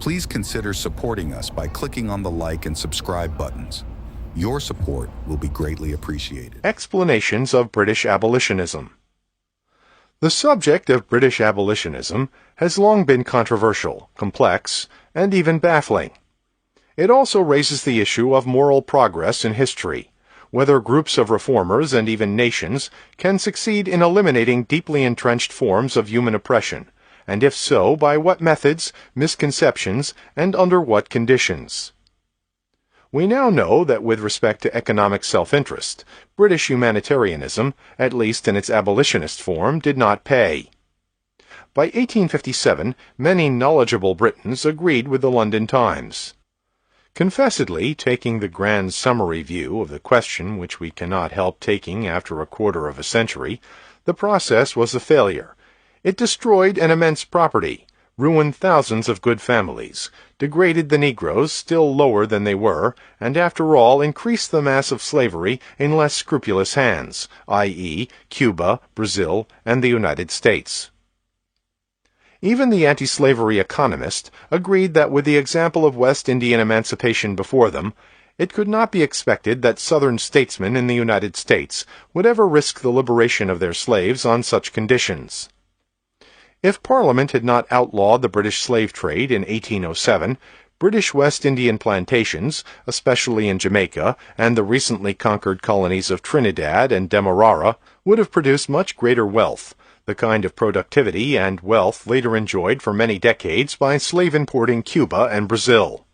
Please consider supporting us by clicking on the like and subscribe buttons. Your support will be greatly appreciated. Explanations of British abolitionism. The subject of British abolitionism has long been controversial, complex, and even baffling. It also raises the issue of moral progress in history, whether groups of reformers and even nations can succeed in eliminating deeply entrenched forms of human oppression, and if so, by what methods, misconceptions, and under what conditions. We now know that with respect to economic self-interest, British humanitarianism, at least in its abolitionist form, did not pay. By 1857, many knowledgeable Britons agreed with the London Times. Confessedly, taking the grand summary view of the question which we cannot help taking after a quarter of a century, the process was a failure. It destroyed an immense property, ruined thousands of good families, degraded the Negroes still lower than they were, and after all increased the mass of slavery in less scrupulous hands, i.e., Cuba, Brazil, and the United States. Even the anti-slavery economist agreed that with the example of West Indian emancipation before them, it could not be expected that Southern statesmen in the United States would ever risk the liberation of their slaves on such conditions. If Parliament had not outlawed the British slave trade in 1807, British West Indian plantations, especially in Jamaica and the recently conquered colonies of Trinidad and Demerara, would have produced much greater wealth, the kind of productivity and wealth later enjoyed for many decades by slave-importing Cuba and Brazil.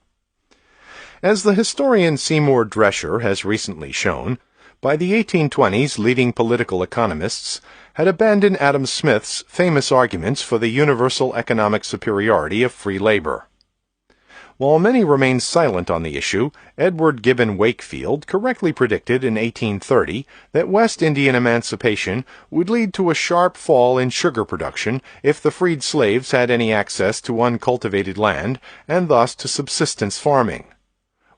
As the historian Seymour Drescher has recently shown, by the 1820s leading political economists had abandoned Adam Smith's famous arguments for the universal economic superiority of free labor. While many remained silent on the issue, Edward Gibbon Wakefield correctly predicted in 1830 that West Indian emancipation would lead to a sharp fall in sugar production if the freed slaves had any access to uncultivated land and thus to subsistence farming.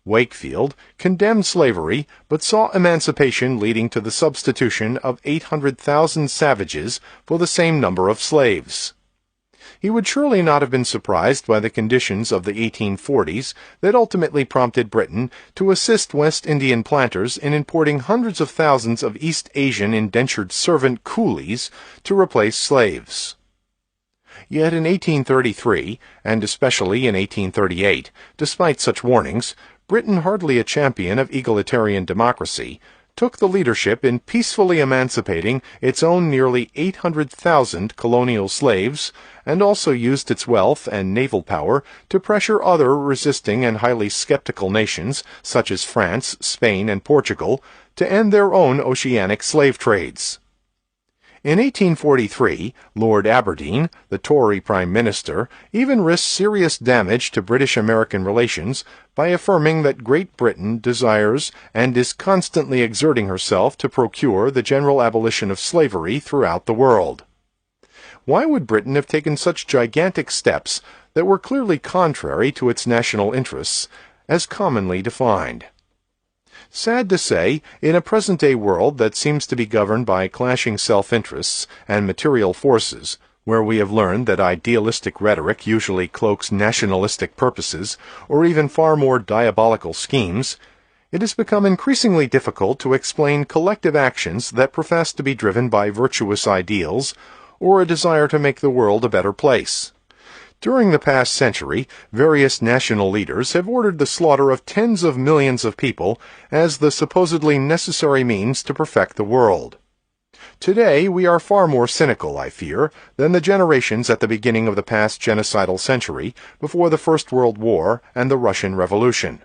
Wakefield condemned slavery, but saw emancipation leading to the substitution of 800,000 savages for the same number of slaves. He would surely not have been surprised by the conditions of the 1840s that ultimately prompted Britain to assist West Indian planters in importing hundreds of thousands of East Asian indentured servant coolies to replace slaves. Yet in 1833, and especially in 1838, despite such warnings, Britain, hardly a champion of egalitarian democracy, took the leadership in peacefully emancipating its own nearly 800,000 colonial slaves, and also used its wealth and naval power to pressure other resisting and highly skeptical nations, such as France, Spain, and Portugal, to end their own oceanic slave trades. In 1843, Lord Aberdeen, the Tory Prime Minister, even risked serious damage to British-American relations by affirming that Great Britain desires and is constantly exerting herself to procure the general abolition of slavery throughout the world. Why would Britain have taken such gigantic steps that were clearly contrary to its national interests, as commonly defined? Sad to say, in a present-day world that seems to be governed by clashing self-interests and material forces, where we have learned that idealistic rhetoric usually cloaks nationalistic purposes, or even far more diabolical schemes, it has become increasingly difficult to explain collective actions that profess to be driven by virtuous ideals or a desire to make the world a better place. During the past century, various national leaders have ordered the slaughter of tens of millions of people as the supposedly necessary means to perfect the world. Today, we are far more cynical, I fear, than the generations at the beginning of the past genocidal century, before the First World War and the Russian Revolution.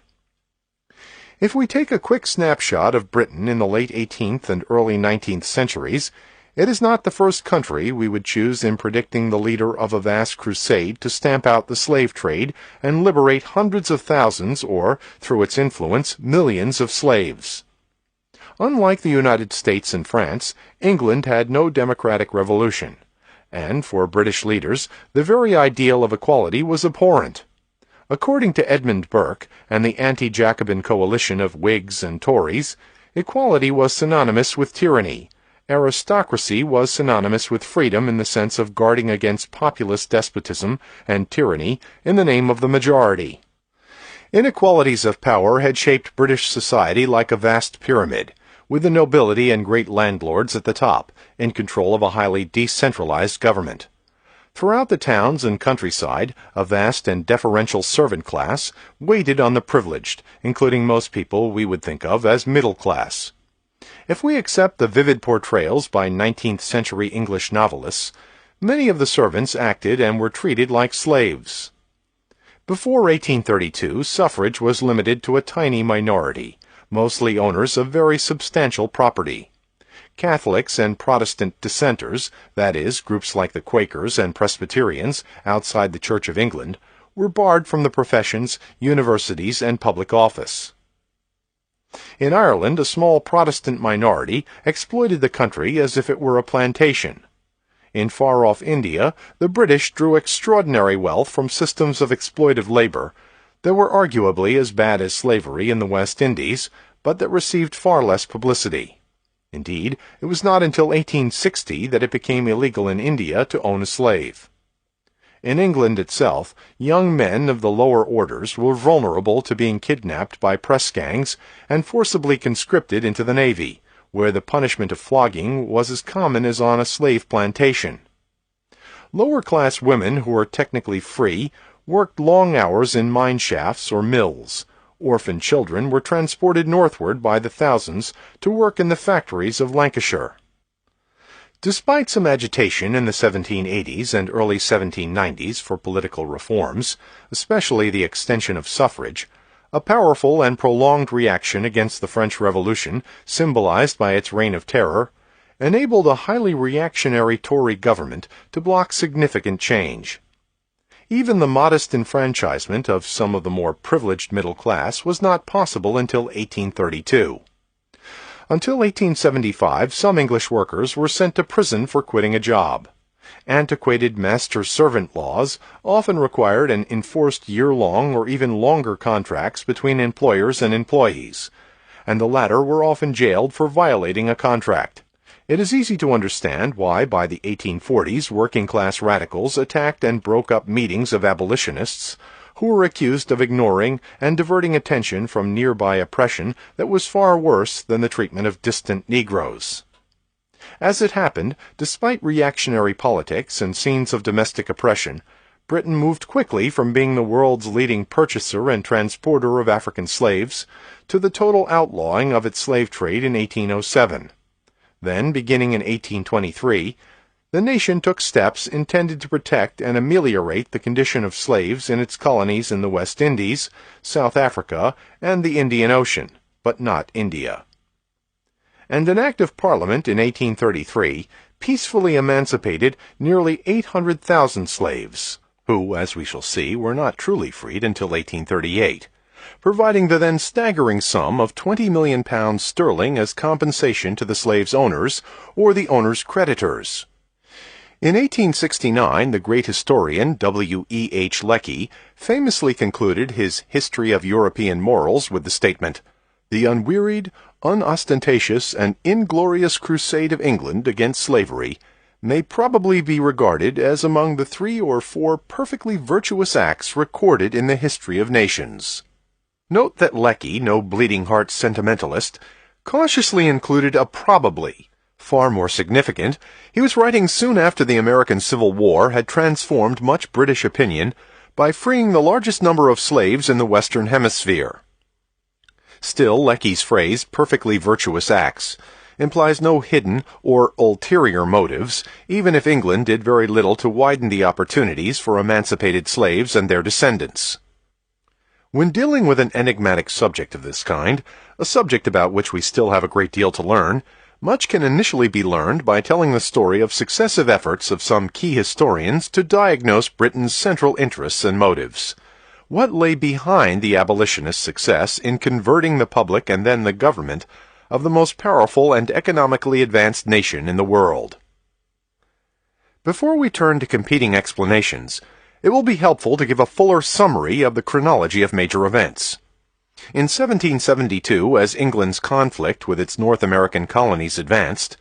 If we take a quick snapshot of Britain in the late 18th and early 19th centuries, it is not the first country we would choose in predicting the leader of a vast crusade to stamp out the slave trade and liberate hundreds of thousands or, through its influence, millions of slaves. Unlike the United States and France, England had no democratic revolution, and for British leaders, the very ideal of equality was abhorrent. According to Edmund Burke and the anti-Jacobin coalition of Whigs and Tories, equality was synonymous with tyranny, Aristocracy was synonymous with freedom in the sense of guarding against populist despotism and tyranny in the name of the majority. Inequalities of power had shaped British society like a vast pyramid, with the nobility and great landlords at the top, in control of a highly decentralized government. Throughout the towns and countryside, a vast and deferential servant class waited on the privileged, including most people we would think of as middle class. If we accept the vivid portrayals by 19th-century English novelists, many of the servants acted and were treated like slaves. Before 1832, suffrage was limited to a tiny minority, mostly owners of very substantial property. Catholics and Protestant dissenters, that is, groups like the Quakers and Presbyterians outside the Church of England, were barred from the professions, universities, and public office. In Ireland, a small Protestant minority exploited the country as if it were a plantation. In far-off India, the British drew extraordinary wealth from systems of exploitive labor that were arguably as bad as slavery in the West Indies, but that received far less publicity. Indeed, it was not until 1860 that it became illegal in India to own a slave. In England itself, young men of the lower orders were vulnerable to being kidnapped by press gangs and forcibly conscripted into the navy, where the punishment of flogging was as common as on a slave plantation. Lower-class women who were technically free worked long hours in mine shafts or mills. Orphan children were transported northward by the thousands to work in the factories of Lancashire. Despite some agitation in the 1780s and early 1790s for political reforms, especially the extension of suffrage, a powerful and prolonged reaction against the French Revolution, symbolized by its reign of terror, enabled a highly reactionary Tory government to block significant change. Even the modest enfranchisement of some of the more privileged middle class was not possible until 1832. Until 1875, some English workers were sent to prison for quitting a job. Antiquated master-servant laws often required and enforced year-long or even longer contracts between employers and employees, and the latter were often jailed for violating a contract. It is easy to understand why, by the 1840s, working-class radicals attacked and broke up meetings of abolitionists who were accused of ignoring and diverting attention from nearby oppression that was far worse than the treatment of distant Negroes. As it happened, despite reactionary politics and scenes of domestic oppression, Britain moved quickly from being the world's leading purchaser and transporter of African slaves to the total outlawing of its slave trade in 1807. Then, beginning in 1823, the nation took steps intended to protect and ameliorate the condition of slaves in its colonies in the West Indies, South Africa, and the Indian Ocean, but not India. And an Act of Parliament in 1833 peacefully emancipated nearly 800,000 slaves, who, as we shall see, were not truly freed until 1838. Providing the then staggering sum of £20 million sterling as compensation to the slaves' owners or the owners' creditors. In 1869, the great historian W.E.H. Lecky famously concluded his History of European Morals with the statement, "The unwearied, unostentatious, and inglorious crusade of England against slavery may probably be regarded as among the 3 or 4 perfectly virtuous acts recorded in the history of nations." Note that Lecky, no bleeding-heart sentimentalist, cautiously included a probably. Far more significant, he was writing soon after the American Civil War had transformed much British opinion by freeing the largest number of slaves in the Western Hemisphere. Still, Lecky's phrase, perfectly virtuous acts, implies no hidden or ulterior motives, even if England did very little to widen the opportunities for emancipated slaves and their descendants. When dealing with an enigmatic subject of this kind, a subject about which we still have a great deal to learn, much can initially be learned by telling the story of successive efforts of some key historians to diagnose Britain's central interests and motives. What lay behind the abolitionist success in converting the public and then the government of the most powerful and economically advanced nation in the world? Before we turn to competing explanations, it will be helpful to give a fuller summary of the chronology of major events. In 1772, as England's conflict with its North American colonies advanced,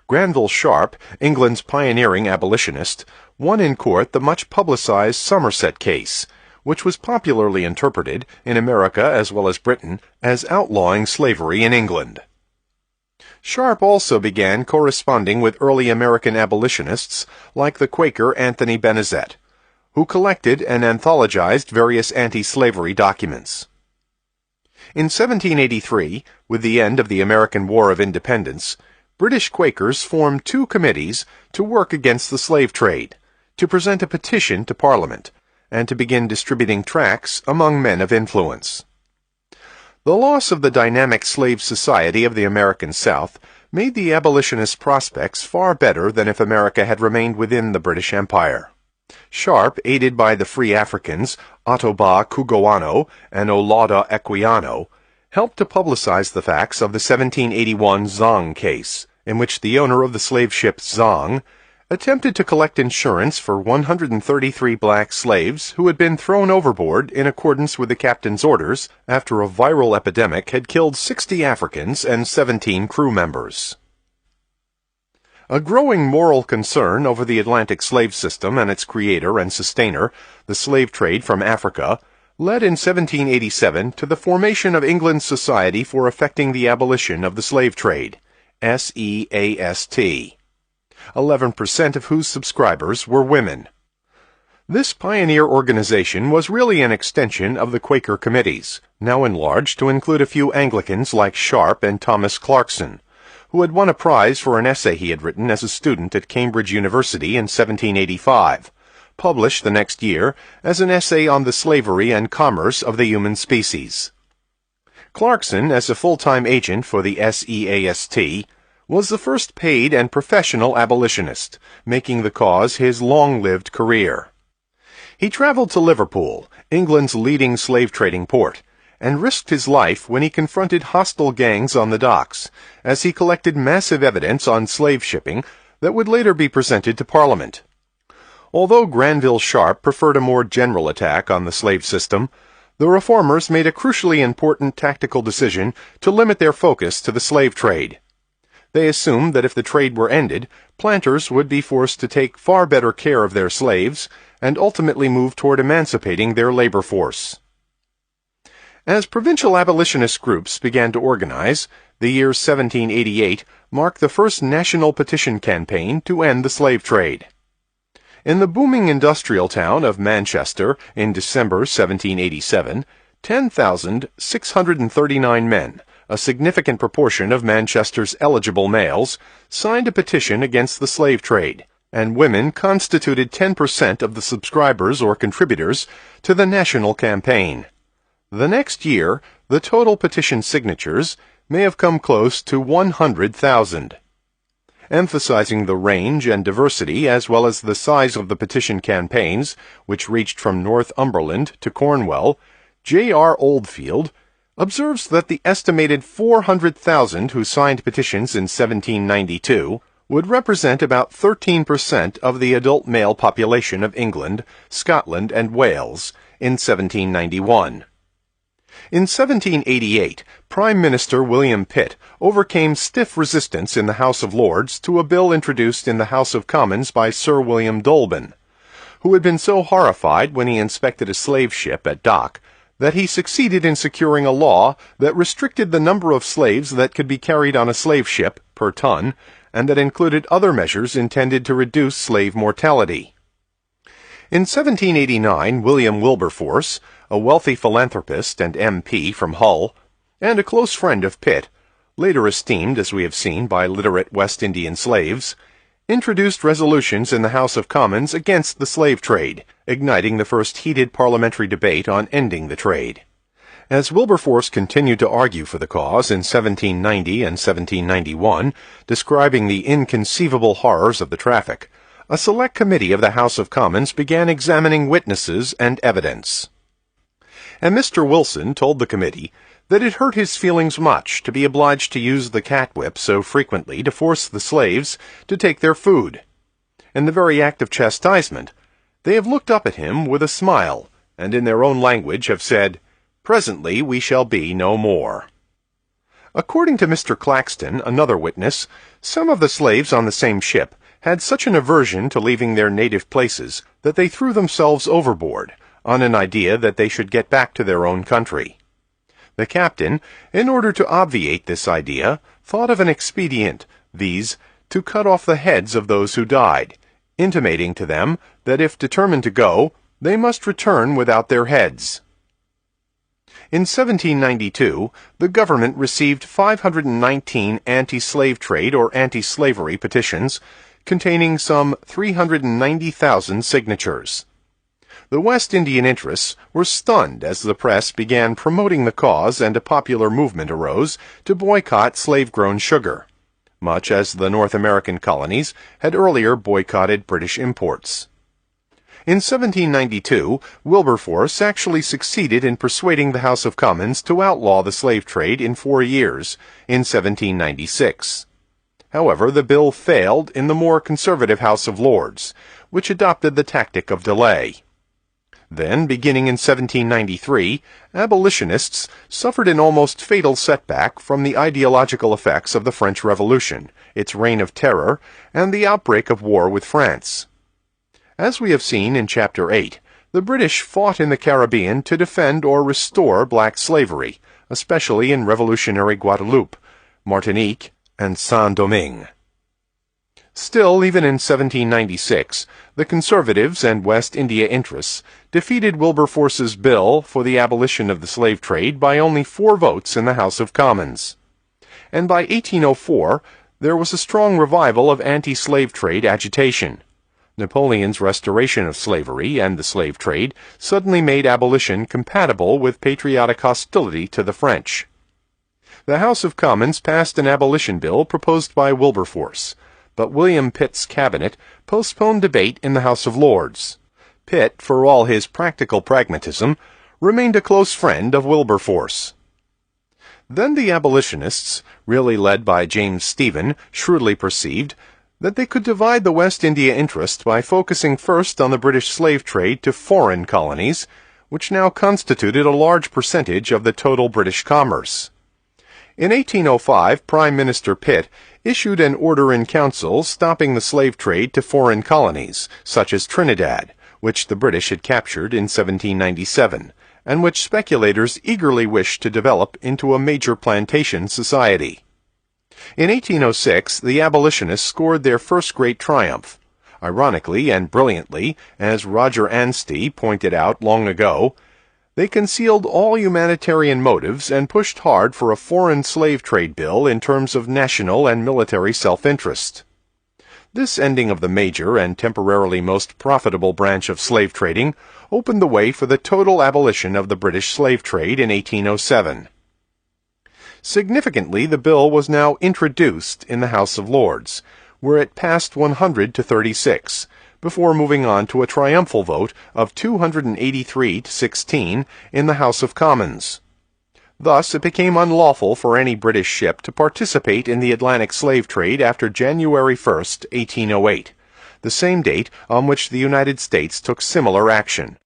Granville Sharp, England's pioneering abolitionist, won in court the much-publicized Somerset case, which was popularly interpreted, in America as well as Britain, as outlawing slavery in England. Sharp also began corresponding with early American abolitionists like the Quaker Anthony Benezet, who collected and anthologized various anti-slavery documents. In 1783, with the end of the American War of Independence, British Quakers formed two committees to work against the slave trade, to present a petition to Parliament, and to begin distributing tracts among men of influence. The loss of the dynamic slave society of the American South made the abolitionist prospects far better than if America had remained within the British Empire. Sharp, aided by the free Africans Ottobah Cugoano and Olaudah Equiano, helped to publicize the facts of the 1781 Zong case, in which the owner of the slave ship Zong attempted to collect insurance for 133 black slaves who had been thrown overboard in accordance with the captain's orders after a viral epidemic had killed 60 Africans and 17 crew members. A growing moral concern over the Atlantic slave system and its creator and sustainer, the slave trade from Africa, led in 1787 to the formation of England's Society for Effecting the Abolition of the Slave Trade, SEAST. 11% of whose subscribers were women. This pioneer organization was really an extension of the Quaker committees, now enlarged to include a few Anglicans like Sharp and Thomas Clarkson, who had won a prize for an essay he had written as a student at Cambridge University in 1785, published the next year as an essay on the slavery and commerce of the human species. Clarkson, as a full-time agent for the SEAST, was the first paid and professional abolitionist, making the cause his long-lived career. He traveled to Liverpool, England's leading slave-trading port, and risked his life when he confronted hostile gangs on the docks, as he collected massive evidence on slave shipping that would later be presented to Parliament. Although Granville Sharp preferred a more general attack on the slave system, the reformers made a crucially important tactical decision to limit their focus to the slave trade. They assumed that if the trade were ended, planters would be forced to take far better care of their slaves and ultimately move toward emancipating their labor force. As provincial abolitionist groups began to organize, the year 1788 marked the first national petition campaign to end the slave trade. In the booming industrial town of Manchester in December 1787, 10,639 men, a significant proportion of Manchester's eligible males, signed a petition against the slave trade, and women constituted 10% of the subscribers or contributors to the national campaign. The next year, the total petition signatures may have come close to 100,000. Emphasizing the range and diversity as well as the size of the petition campaigns, which reached from Northumberland to Cornwall, J.R. Oldfield observes that the estimated 400,000 who signed petitions in 1792 would represent about 13% of the adult male population of England, Scotland, and Wales in 1791. In 1788, Prime Minister William Pitt overcame stiff resistance in the House of Lords to a bill introduced in the House of Commons by Sir William Dolben, who had been so horrified when he inspected a slave ship at dock that he succeeded in securing a law that restricted the number of slaves that could be carried on a slave ship per ton, and that included other measures intended to reduce slave mortality. In 1789, William Wilberforce, a wealthy philanthropist and MP from Hull, and a close friend of Pitt, later esteemed, as we have seen, by literate West Indian slaves, introduced resolutions in the House of Commons against the slave trade, igniting the first heated parliamentary debate on ending the trade. As Wilberforce continued to argue for the cause in 1790 and 1791, describing the inconceivable horrors of the traffic, a select committee of the House of Commons began examining witnesses and evidence. And Mr. Wilson told the committee that it hurt his feelings much to be obliged to use the catwhip so frequently to force the slaves to take their food. In the very act of chastisement, they have looked up at him with a smile, and in their own language have said, "Presently we shall be no more." According to Mr. Claxton, another witness, some of the slaves on the same ship had such an aversion to leaving their native places that they threw themselves overboard, on an idea that they should get back to their own country. The captain, in order to obviate this idea, thought of an expedient, viz., to cut off the heads of those who died, intimating to them that if determined to go, they must return without their heads. In 1792, the government received 519 anti-slave trade or anti-slavery petitions, containing some 390,000 signatures. The West Indian interests were stunned as the press began promoting the cause and a popular movement arose to boycott slave-grown sugar, much as the North American colonies had earlier boycotted British imports. In 1792, Wilberforce actually succeeded in persuading the House of Commons to outlaw the slave trade in 4 years, in 1796. However, the bill failed in the more conservative House of Lords, which adopted the tactic of delay. Then, beginning in 1793, abolitionists suffered an almost fatal setback from the ideological effects of the French Revolution, its reign of terror, and the outbreak of war with France. As we have seen in Chapter 8, the British fought in the Caribbean to defend or restore black slavery, especially in revolutionary Guadeloupe, Martinique, and Saint-Domingue. Still, even in 1796, the Conservatives and West India interests defeated Wilberforce's bill for the abolition of the slave trade by only 4 votes in the House of Commons. And by 1804, there was a strong revival of anti-slave trade agitation. Napoleon's restoration of slavery and the slave trade suddenly made abolition compatible with patriotic hostility to the French. The House of Commons passed an abolition bill proposed by Wilberforce, but William Pitt's cabinet postponed debate in the House of Lords. Pitt, for all his practical pragmatism, remained a close friend of Wilberforce. Then the abolitionists, really led by James Stephen, shrewdly perceived that they could divide the West India interest by focusing first on the British slave trade to foreign colonies, which now constituted a large percentage of the total British commerce. In 1805, Prime Minister Pitt issued an order in council stopping the slave trade to foreign colonies, such as Trinidad, which the British had captured in 1797, and which speculators eagerly wished to develop into a major plantation society. In 1806, the abolitionists scored their first great triumph. Ironically and brilliantly, as Roger Anstey pointed out long ago, they concealed all humanitarian motives and pushed hard for a foreign slave trade bill in terms of national and military self-interest. This ending of the major and temporarily most profitable branch of slave trading opened the way for the total abolition of the British slave trade in 1807. Significantly, the bill was now introduced in the House of Lords, where it passed 100 to 36, before moving on to a triumphal vote of 283 to 16 in the House of Commons. Thus, it became unlawful for any British ship to participate in the Atlantic slave trade after January 1, 1808, the same date on which the United States took similar action.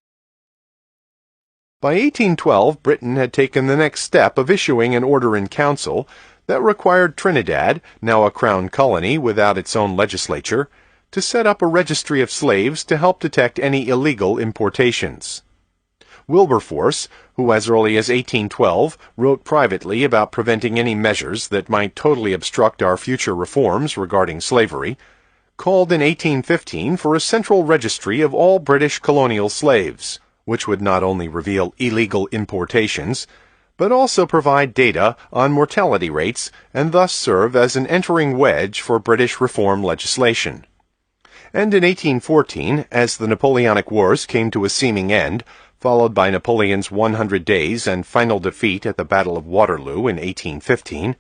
By 1812, Britain had taken the next step of issuing an order in council that required Trinidad, now a crown colony without its own legislature, to set up a registry of slaves to help detect any illegal importations. Wilberforce, who as early as 1812 wrote privately about preventing any measures that might totally obstruct our future reforms regarding slavery, called in 1815 for a central registry of all British colonial slaves, which would not only reveal illegal importations, but also provide data on mortality rates and thus serve as an entering wedge for British reform legislation. And in 1814, as the Napoleonic Wars came to a seeming end, followed by Napoleon's 100 days and final defeat at the Battle of Waterloo in 1815,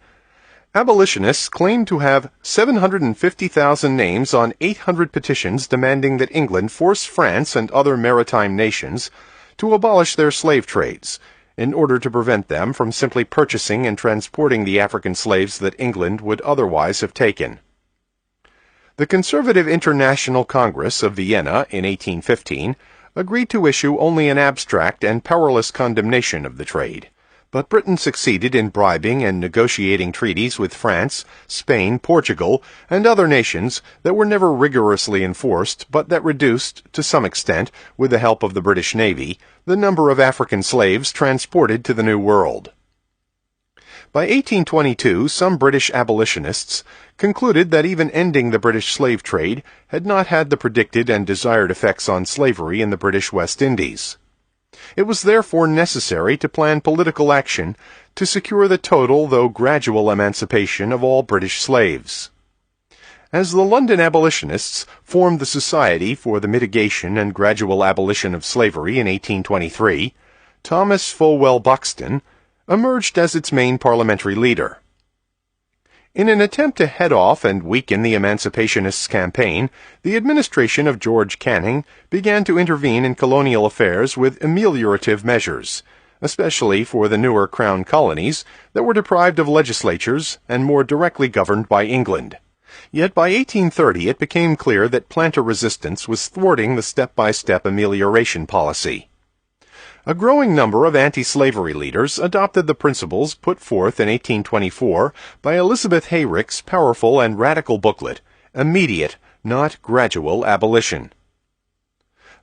abolitionists claimed to have 750,000 names on 800 petitions demanding that England force France and other maritime nations to abolish their slave trades, in order to prevent them from simply purchasing and transporting the African slaves that England would otherwise have taken. The Conservative International Congress of Vienna in 1815 agreed to issue only an abstract and powerless condemnation of the trade, but Britain succeeded in bribing and negotiating treaties with France, Spain, Portugal, and other nations that were never rigorously enforced, but that reduced, to some extent, with the help of the British Navy, the number of African slaves transported to the New World. By 1822, some British abolitionists concluded that even ending the British slave trade had not had the predicted and desired effects on slavery in the British West Indies. It was therefore necessary to plan political action to secure the total, though gradual, emancipation of all British slaves. As the London abolitionists formed the Society for the Mitigation and Gradual Abolition of Slavery in 1823, Thomas Fowell Buxton emerged as its main parliamentary leader. In an attempt to head off and weaken the emancipationists' campaign, the administration of George Canning began to intervene in colonial affairs with ameliorative measures, especially for the newer Crown colonies that were deprived of legislatures and more directly governed by England. Yet by 1830 it became clear that planter resistance was thwarting the step-by-step amelioration policy. A growing number of anti-slavery leaders adopted the principles put forth in 1824 by Elizabeth Hayrick's powerful and radical booklet, Immediate, Not Gradual Abolition.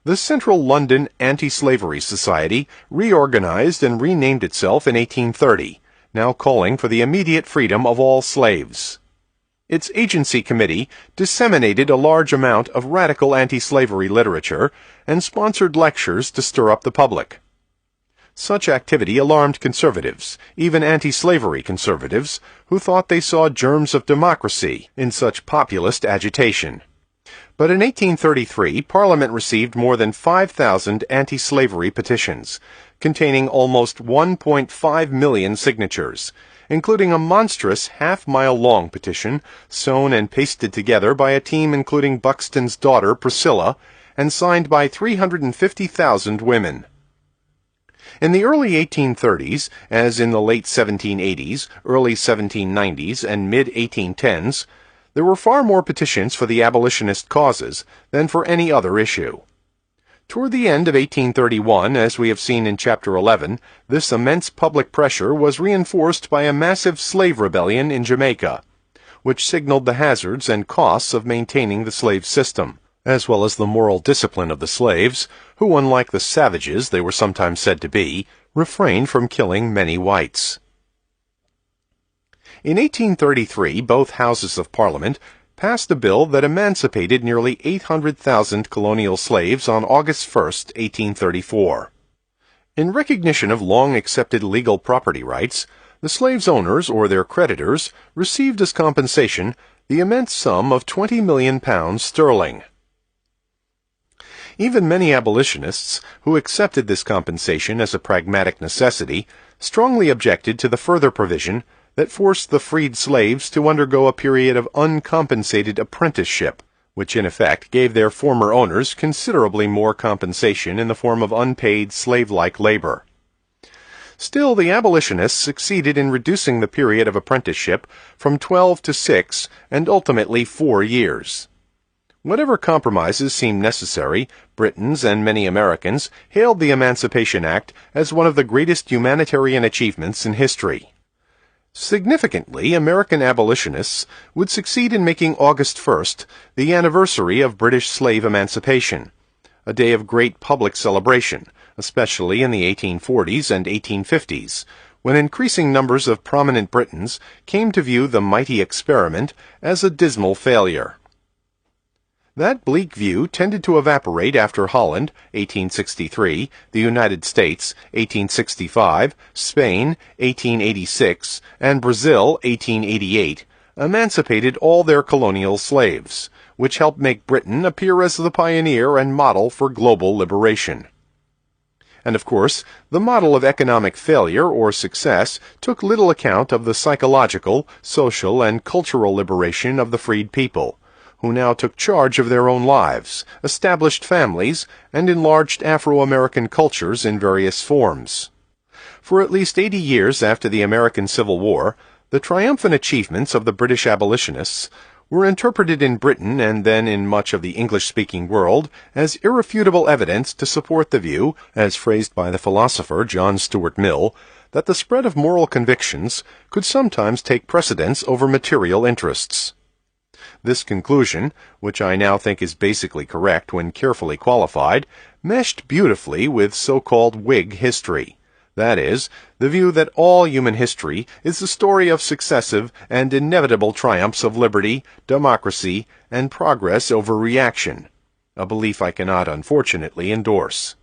The Central London Anti-Slavery Society reorganized and renamed itself in 1830, now calling for the immediate freedom of all slaves. Its agency committee disseminated a large amount of radical anti-slavery literature and sponsored lectures to stir up the public. Such activity alarmed conservatives, even anti-slavery conservatives, who thought they saw germs of democracy in such populist agitation. But in 1833, Parliament received more than 5,000 anti-slavery petitions, containing almost 1.5 million signatures, including a monstrous half-mile-long petition sewn and pasted together by a team including Buxton's daughter Priscilla, and signed by 350,000 women. In the early 1830s, as in the late 1780s, early 1790s, and mid-1810s, there were far more petitions for the abolitionist causes than for any other issue. Toward the end of 1831, as we have seen in Chapter 11, this immense public pressure was reinforced by a massive slave rebellion in Jamaica, which signaled the hazards and costs of maintaining the slave system, as well as the moral discipline of the slaves, who, unlike the savages they were sometimes said to be, refrained from killing many whites. In 1833, both Houses of Parliament passed a bill that emancipated nearly 800,000 colonial slaves on August 1, 1834. In recognition of long-accepted legal property rights, the slaves' owners or their creditors received as compensation the immense sum of £20 million sterling. Even many abolitionists, who accepted this compensation as a pragmatic necessity, strongly objected to the further provision that forced the freed slaves to undergo a period of uncompensated apprenticeship, which in effect gave their former owners considerably more compensation in the form of unpaid slave-like labor. Still, the abolitionists succeeded in reducing the period of apprenticeship from 12 to 6 and ultimately 4 years. Whatever compromises seemed necessary, Britons and many Americans hailed the Emancipation Act as one of the greatest humanitarian achievements in history. Significantly, American abolitionists would succeed in making August 1st the anniversary of British slave emancipation, a day of great public celebration, especially in the 1840s and 1850s, when increasing numbers of prominent Britons came to view the mighty experiment as a dismal failure. That bleak view tended to evaporate after Holland, 1863, the United States, 1865, Spain, 1886, and Brazil, 1888, emancipated all their colonial slaves, which helped make Britain appear as the pioneer and model for global liberation. And of course, the model of economic failure or success took little account of the psychological, social, and cultural liberation of the freed people, who now took charge of their own lives, established families, and enlarged Afro-American cultures in various forms. For at least 80 years after the American Civil War, the triumphant achievements of the British abolitionists were interpreted in Britain and then in much of the English-speaking world as irrefutable evidence to support the view, as phrased by the philosopher John Stuart Mill, that the spread of moral convictions could sometimes take precedence over material interests. This conclusion, which I now think is basically correct when carefully qualified, meshed beautifully with so-called Whig history. That is, the view that all human history is the story of successive and inevitable triumphs of liberty, democracy, and progress over reaction, a belief I cannot unfortunately endorse.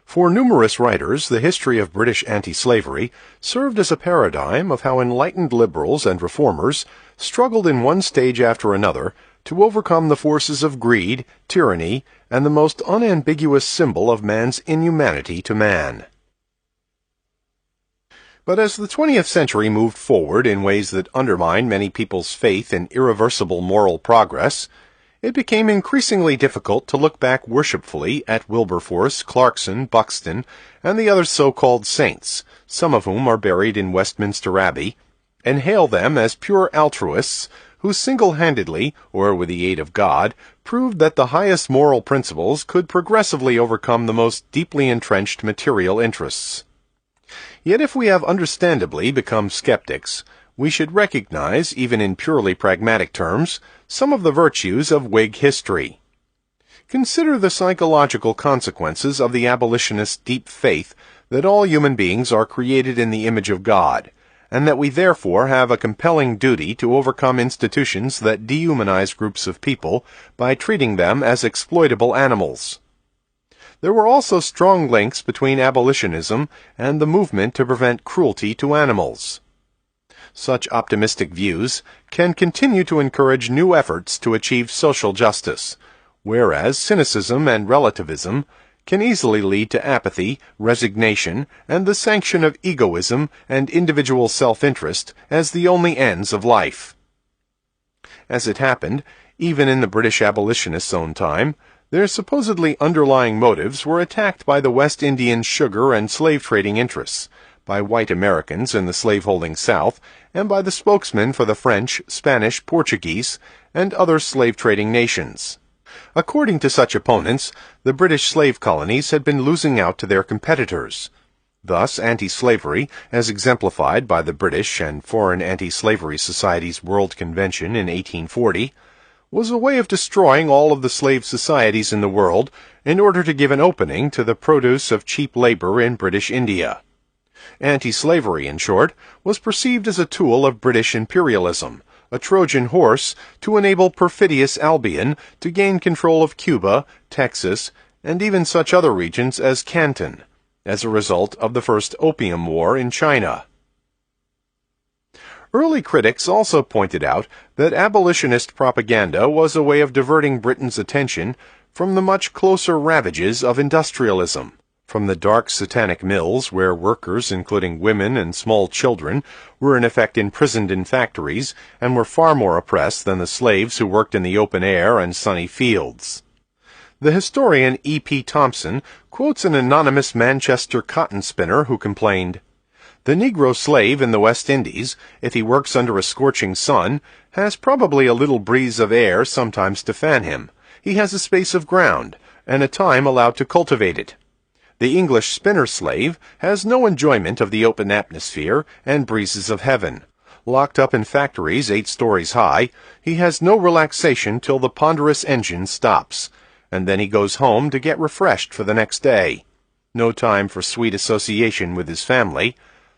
For numerous writers, the history of British anti-slavery served as a paradigm of how enlightened liberals and reformers struggled in one stage after another to overcome the forces of greed, tyranny, and the most unambiguous symbol of man's inhumanity to man. But as the 20th century moved forward in ways that undermined many people's faith in irreversible moral progress, it became increasingly difficult to look back worshipfully at Wilberforce, Clarkson, Buxton, and the other so-called saints, some of whom are buried in Westminster Abbey, and hail them as pure altruists who single-handedly, or with the aid of God, proved that the highest moral principles could progressively overcome the most deeply entrenched material interests. Yet if we have understandably become skeptics, we should recognize, even in purely pragmatic terms, some of the virtues of Whig history. Consider the psychological consequences of the abolitionist's deep faith that all human beings are created in the image of God, and that we therefore have a compelling duty to overcome institutions that dehumanize groups of people by treating them as exploitable animals. There were also strong links between abolitionism and the movement to prevent cruelty to animals. Such optimistic views can continue to encourage new efforts to achieve social justice, whereas cynicism and relativism can easily lead to apathy, resignation, and the sanction of egoism and individual self-interest as the only ends of life. As it happened, even in the British abolitionists' own time, their supposedly underlying motives were attacked by the West Indian sugar and slave trading interests, by white Americans in the slaveholding South, and by the spokesmen for the French, Spanish, Portuguese, and other slave-trading nations. According to such opponents, the British slave colonies had been losing out to their competitors. Thus, anti-slavery, as exemplified by the British and Foreign Anti-Slavery Society's World Convention in 1840, was a way of destroying all of the slave societies in the world in order to give an opening to the produce of cheap labor in British India. Anti-slavery, in short, was perceived as a tool of British imperialism, a Trojan horse to enable perfidious Albion to gain control of Cuba, Texas, and even such other regions as Canton, as a result of the First Opium War in China. Early critics also pointed out that abolitionist propaganda was a way of diverting Britain's attention from the much closer ravages of industrialism, from the dark satanic mills where workers, including women and small children, were in effect imprisoned in factories and were far more oppressed than the slaves who worked in the open air and sunny fields. The historian E.P. Thompson quotes an anonymous Manchester cotton spinner who complained, "The Negro slave in the West Indies, if he works under a scorching sun, has probably a little breeze of air sometimes to fan him. He has a space of ground, and a time allowed to cultivate it. The English spinner slave has no enjoyment of the open atmosphere and breezes of heaven. Locked up in factories 8 stories high, he has no relaxation till the ponderous engine stops, and then he goes home to get refreshed for the next day. No time for sweet association with his family.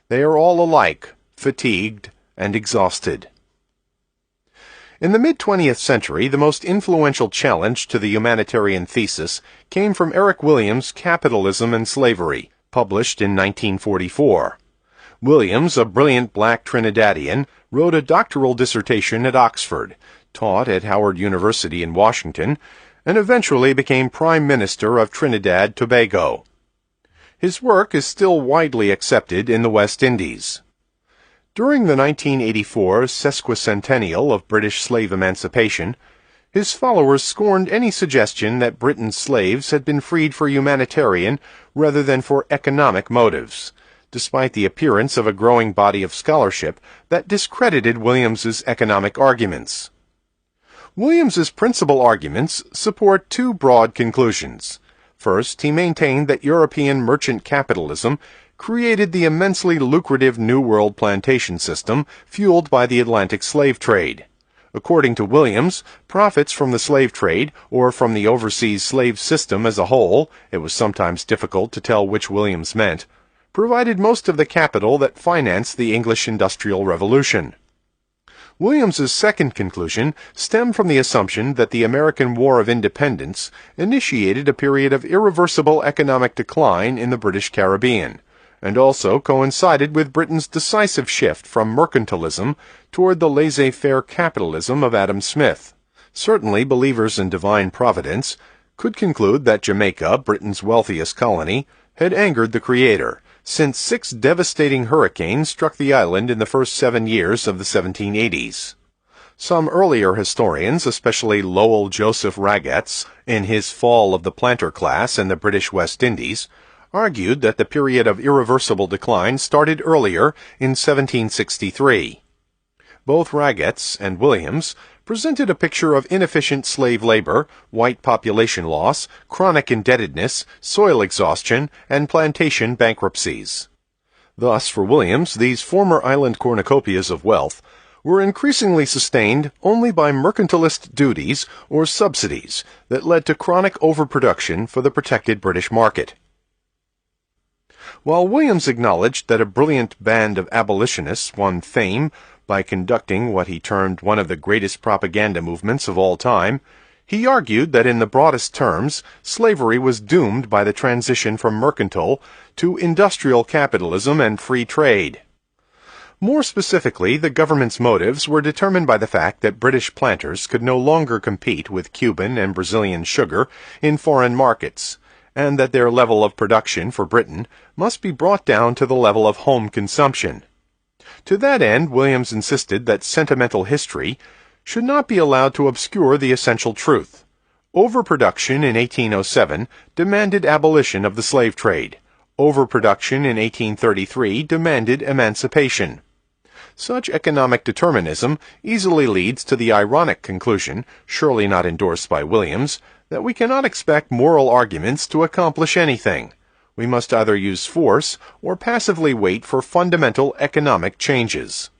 They are all alike, fatigued and exhausted." In the mid-20th century, the most influential challenge to the humanitarian thesis came from Eric Williams' Capitalism and Slavery, published in 1944. Williams, a brilliant black Trinidadian, wrote a doctoral dissertation at Oxford, taught at Howard University in Washington, and eventually became Prime Minister of Trinidad Tobago. His work is still widely accepted in the West Indies. During the 1984 sesquicentennial of British slave emancipation, his followers scorned any suggestion that Britain's slaves had been freed for humanitarian rather than for economic motives, despite the appearance of a growing body of scholarship that discredited Williams's economic arguments. Williams's principal arguments support 2 broad conclusions. First, he maintained that European merchant capitalism created the immensely lucrative New World plantation system fueled by the Atlantic slave trade. According to Williams, profits from the slave trade, or from the overseas slave system as a whole, it was sometimes difficult to tell which Williams meant, provided most of the capital that financed the English Industrial Revolution. Williams's second conclusion stemmed from the assumption that the American War of Independence initiated a period of irreversible economic decline in the British Caribbean, and also coincided with Britain's decisive shift from mercantilism toward the laissez-faire capitalism of Adam Smith. Certainly, believers in divine providence could conclude that Jamaica, Britain's wealthiest colony, had angered the Creator, since 6 devastating hurricanes struck the island in the first 7 years of the 1780s. Some earlier historians, especially Lowell Joseph Ragetz, in his Fall of the Planter Class in the British West Indies, argued that the period of irreversible decline started earlier in 1763. Both Ragetz and Williams presented a picture of inefficient slave labor, white population loss, chronic indebtedness, soil exhaustion, and plantation bankruptcies. Thus, for Williams, these former island cornucopias of wealth were increasingly sustained only by mercantilist duties or subsidies that led to chronic overproduction for the protected British market. While Williams acknowledged that a brilliant band of abolitionists won fame by conducting what he termed one of the greatest propaganda movements of all time, he argued that in the broadest terms, slavery was doomed by the transition from mercantile to industrial capitalism and free trade. More specifically, the government's motives were determined by the fact that British planters could no longer compete with Cuban and Brazilian sugar in foreign markets, and that their level of production for Britain must be brought down to the level of home consumption. To that end, Williams insisted that sentimental history should not be allowed to obscure the essential truth. Overproduction in 1807 demanded abolition of the slave trade. Overproduction in 1833 demanded emancipation. Such economic determinism easily leads to the ironic conclusion, surely not endorsed by Williams, that we cannot expect moral arguments to accomplish anything. We must either use force or passively wait for fundamental economic changes.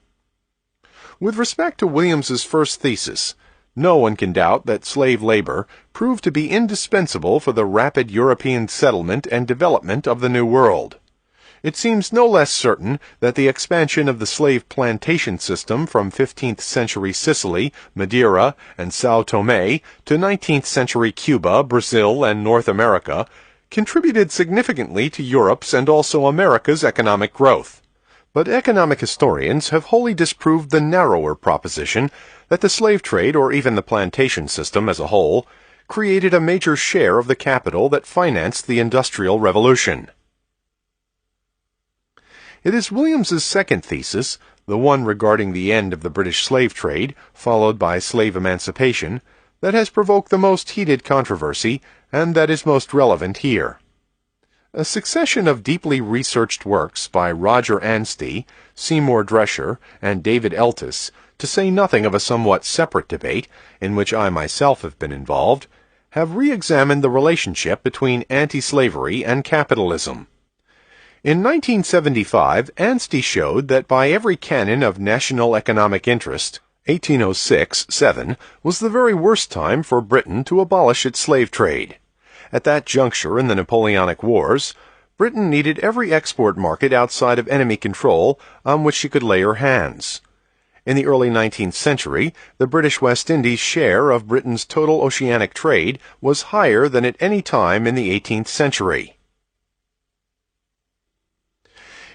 With respect to Williams's first thesis, no one can doubt that slave labor proved to be indispensable for the rapid European settlement and development of the New World. It seems no less certain that the expansion of the slave plantation system from 15th century Sicily, Madeira, and São Tomé to 19th century Cuba, Brazil, and North America contributed significantly to Europe's and also America's economic growth. But economic historians have wholly disproved the narrower proposition that the slave trade, or even the plantation system as a whole, created a major share of the capital that financed the Industrial Revolution. It is Williams's second thesis, the one regarding the end of the British slave trade, followed by slave emancipation, that has provoked the most heated controversy, and that is most relevant here. A succession of deeply researched works by Roger Anstey, Seymour Drescher, and David Eltis, to say nothing of a somewhat separate debate, in which I myself have been involved, have re-examined the relationship between anti-slavery and capitalism. In 1975, Anstey showed that by every canon of national economic interest, 1806-7 was the very worst time for Britain to abolish its slave trade. At that juncture in the Napoleonic Wars, Britain needed every export market outside of enemy control on which she could lay her hands. In the early 19th century, the British West Indies' share of Britain's total oceanic trade was higher than at any time in the 18th century.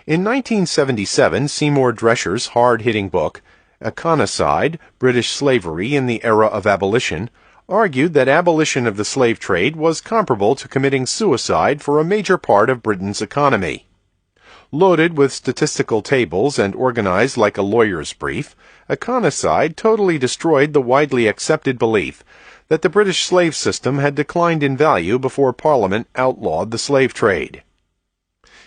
In 1977, Seymour Drescher's hard-hitting book, Economicide, British Slavery in the Era of Abolition, argued that abolition of the slave trade was comparable to committing suicide for a major part of Britain's economy. Loaded with statistical tables and organized like a lawyer's brief, Economicide totally destroyed the widely accepted belief that the British slave system had declined in value before Parliament outlawed the slave trade.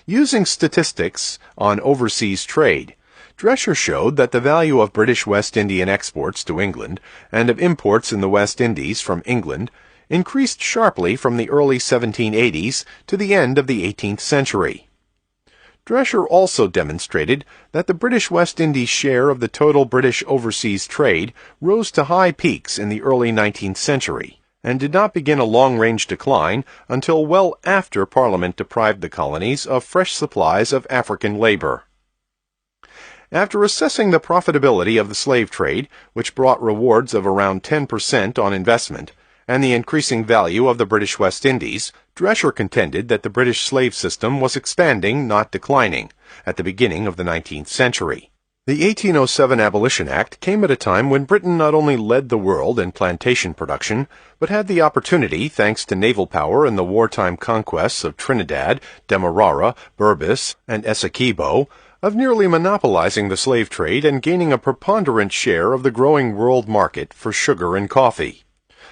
Using statistics on overseas trade, Drescher showed that the value of British West Indian exports to England and of imports in the West Indies from England increased sharply from the early 1780s to the end of the 18th century. Drescher also demonstrated that the British West Indies share of the total British overseas trade rose to high peaks in the early 19th century, and did not begin a long-range decline until well after Parliament deprived the colonies of fresh supplies of African labor. After assessing the profitability of the slave trade, which brought rewards of around 10% on investment, and the increasing value of the British West Indies, Drescher contended that the British slave system was expanding, not declining, at the beginning of the 19th century. The 1807 Abolition Act came at a time when Britain not only led the world in plantation production, but had the opportunity, thanks to naval power in the wartime conquests of Trinidad, Demerara, Berbice, and Essequibo, of nearly monopolizing the slave trade and gaining a preponderant share of the growing world market for sugar and coffee.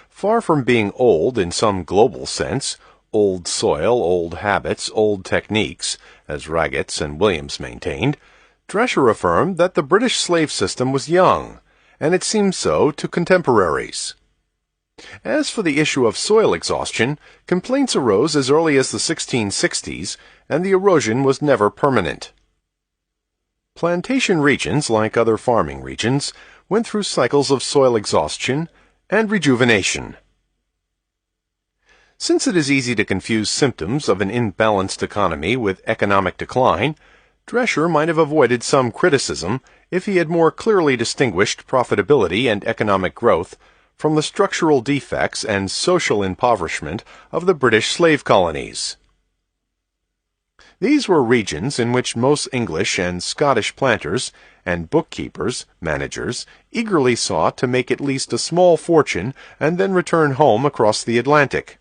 Far from being old in some global sense, old soil, old habits, old techniques, as Ragatz and Williams maintained, Drescher affirmed that the British slave system was young, and it seemed so to contemporaries. As for the issue of soil exhaustion, complaints arose as early as the 1660s, and the erosion was never permanent. Plantation regions, like other farming regions, went through cycles of soil exhaustion and rejuvenation. Since it is easy to confuse symptoms of an imbalanced economy with economic decline, Drescher might have avoided some criticism if he had more clearly distinguished profitability and economic growth from the structural defects and social impoverishment of the British slave colonies. These were regions in which most English and Scottish planters and bookkeepers, managers, eagerly sought to make at least a small fortune and then return home across the Atlantic.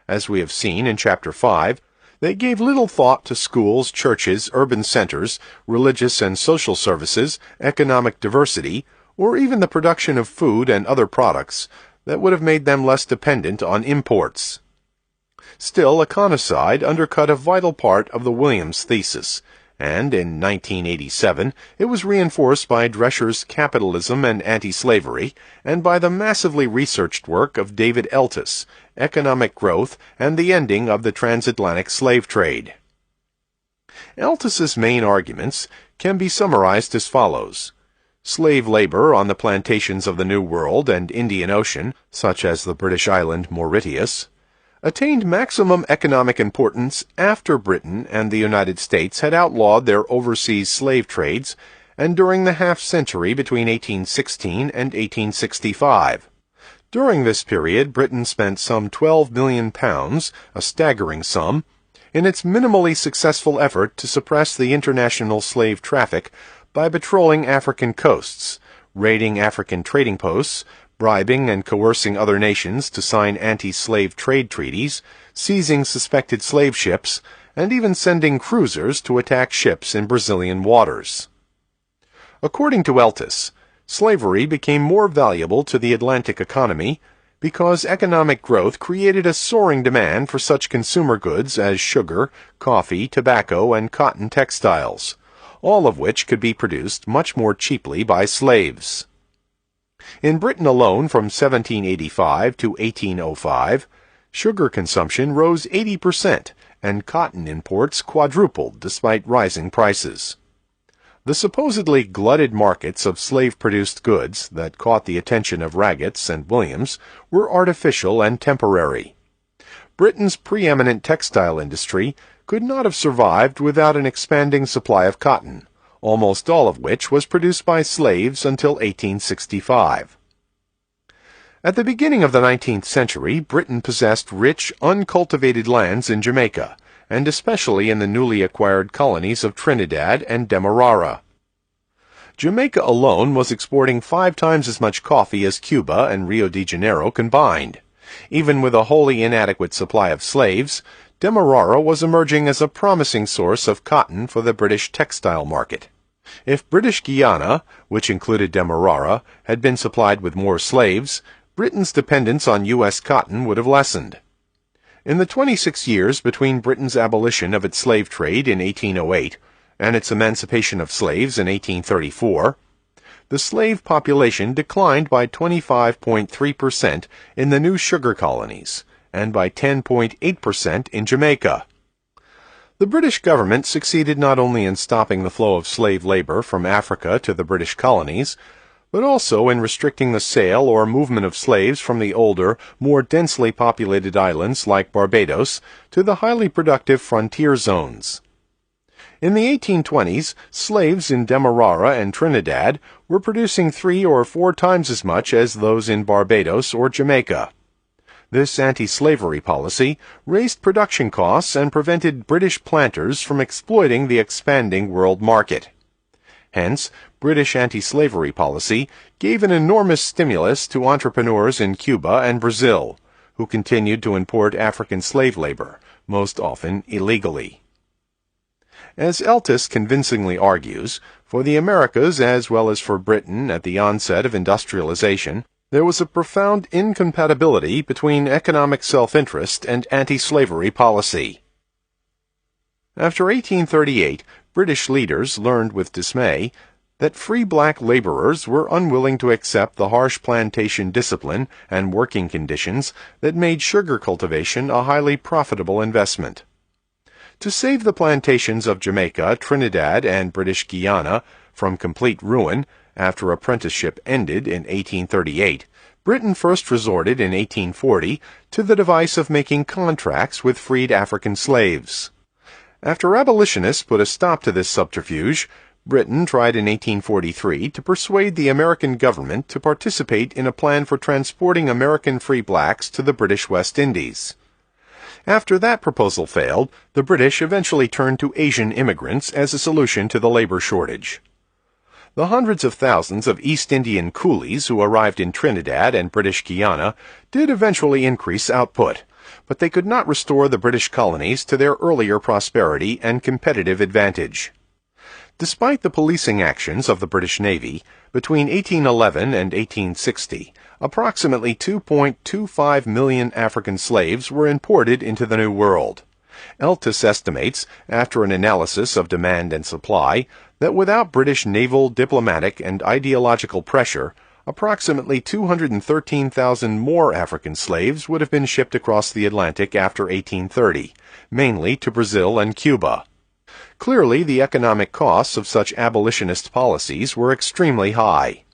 As we have seen in Chapter 5, they gave little thought to schools, churches, urban centers, religious and social services, economic diversity, or even the production of food and other products that would have made them less dependent on imports. Still, economicide undercut a vital part of the Williams thesis, and in 1987 it was reinforced by Drescher's Capitalism and Anti-Slavery, and by the massively researched work of David Eltis, Economic Growth and the Ending of the Transatlantic Slave Trade. Eltis's main arguments can be summarized as follows. Slave labor on the plantations of the New World and Indian Ocean, such as the British island Mauritius, attained maximum economic importance after Britain and the United States had outlawed their overseas slave trades and during the half-century between 1816 and 1865. During this period, Britain spent some £12 million, a staggering sum, in its minimally successful effort to suppress the international slave traffic by patrolling African coasts, raiding African trading posts, bribing and coercing other nations to sign anti-slave trade treaties, seizing suspected slave ships, and even sending cruisers to attack ships in Brazilian waters. According to Eltis, slavery became more valuable to the Atlantic economy because economic growth created a soaring demand for such consumer goods as sugar, coffee, tobacco, and cotton textiles, all of which could be produced much more cheaply by slaves. In Britain alone from 1785 to 1805, sugar consumption rose 80% and cotton imports quadrupled despite rising prices. The supposedly glutted markets of slave-produced goods that caught the attention of Ragatz and Williams were artificial and temporary. Britain's preeminent textile industry could not have survived without an expanding supply of cotton, almost all of which was produced by slaves until 1865. At the beginning of the 19th century, Britain possessed rich, uncultivated lands in Jamaica, and especially in the newly acquired colonies of Trinidad and Demerara. Jamaica alone was exporting 5 times as much coffee as Cuba and Rio de Janeiro combined. Even with a wholly inadequate supply of slaves, Demerara was emerging as a promising source of cotton for the British textile market. If British Guiana, which included Demerara, had been supplied with more slaves, Britain's dependence on U.S. cotton would have lessened. In the 26 years between Britain's abolition of its slave trade in 1808 and its emancipation of slaves in 1834, the slave population declined by 25.3% in the new sugar colonies and by 10.8% in Jamaica. The British government succeeded not only in stopping the flow of slave labor from Africa to the British colonies, but also in restricting the sale or movement of slaves from the older, more densely populated islands like Barbados to the highly productive frontier zones. In the 1820s, slaves in Demerara and Trinidad were producing 3 or 4 times as much as those in Barbados or Jamaica. This anti-slavery policy raised production costs and prevented British planters from exploiting the expanding world market. Hence, British anti-slavery policy gave an enormous stimulus to entrepreneurs in Cuba and Brazil, who continued to import African slave labor, most often illegally. As Eltis convincingly argues, for the Americas as well as for Britain at the onset of industrialization, there was a profound incompatibility between economic self-interest and anti-slavery policy. After 1838, British leaders learned with dismay that free black laborers were unwilling to accept the harsh plantation discipline and working conditions that made sugar cultivation a highly profitable investment. To save the plantations of Jamaica, Trinidad, and British Guiana from complete ruin after apprenticeship ended in 1838, Britain first resorted in 1840 to the device of making contracts with freed African slaves. After abolitionists put a stop to this subterfuge, Britain tried in 1843 to persuade the American government to participate in a plan for transporting American free blacks to the British West Indies. After that proposal failed, the British eventually turned to Asian immigrants as a solution to the labor shortage. The hundreds of thousands of East Indian coolies who arrived in Trinidad and British Guiana did eventually increase output, but they could not restore the British colonies to their earlier prosperity and competitive advantage. Despite the policing actions of the British Navy, between 1811 and 1860, approximately 2.25 million African slaves were imported into the New World. Eltis estimates, after an analysis of demand and supply, that without British naval, diplomatic, and ideological pressure, approximately 213,000 more African slaves would have been shipped across the Atlantic after 1830, mainly to Brazil and Cuba. Clearly, the economic costs of such abolitionist policies were extremely high.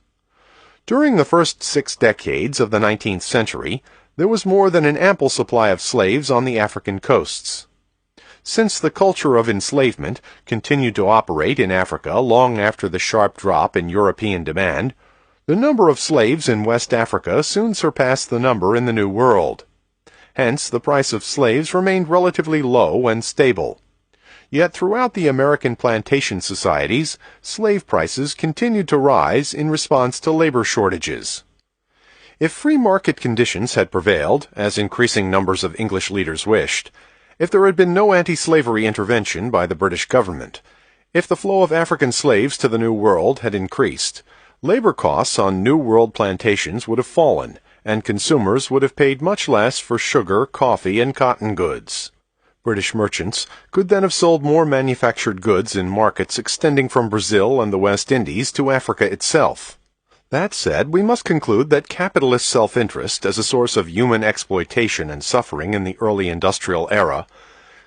During the first 6 decades of the 19th century, there was more than an ample supply of slaves on the African coasts. Since the culture of enslavement continued to operate in Africa long after the sharp drop in European demand, the number of slaves in West Africa soon surpassed the number in the New World. Hence, the price of slaves remained relatively low and stable. Yet throughout the American plantation societies, slave prices continued to rise in response to labor shortages. If free market conditions had prevailed, as increasing numbers of English leaders wished, if there had been no anti-slavery intervention by the British government, if the flow of African slaves to the New World had increased, labor costs on New World plantations would have fallen, and consumers would have paid much less for sugar, coffee, and cotton goods. British merchants could then have sold more manufactured goods in markets extending from Brazil and the West Indies to Africa itself. That said, we must conclude that capitalist self-interest as a source of human exploitation and suffering in the early industrial era